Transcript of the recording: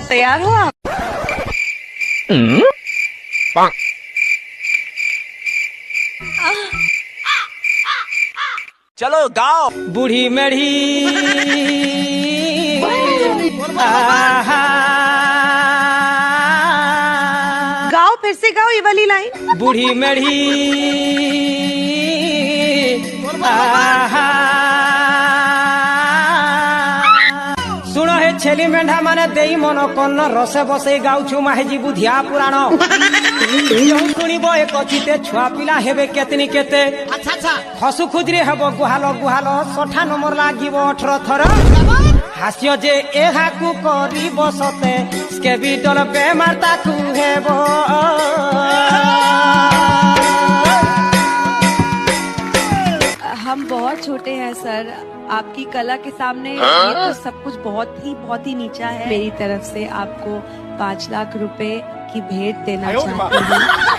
तैयार हो आप? चलो गाओ। बूढ़ी मेढ़ी गाओ, फिर से गाओ ये वाली लाइन। बूढ़ी मेढ़ी शुण हे छेली मेढ़ा माने देई मन कन्न रसे बसे गाउछु माहेजी बुधिया पुराण शुणब ए कथिते छुआ पिला हेबे केतनी केते खसु खुदरी हेब गुहाल गुहाल 60 नंबर लागिब 18 थर हास्य जे एहाकु करी बसते स्केबिडल बेमार ताकु हेबो। हम बहुत छोटे हैं सर, आपकी कला के सामने ये तो सब कुछ बहुत ही नीचा है। मेरी तरफ से आपको 5 लाख रुपए की भेंट देना चाहती हूँ।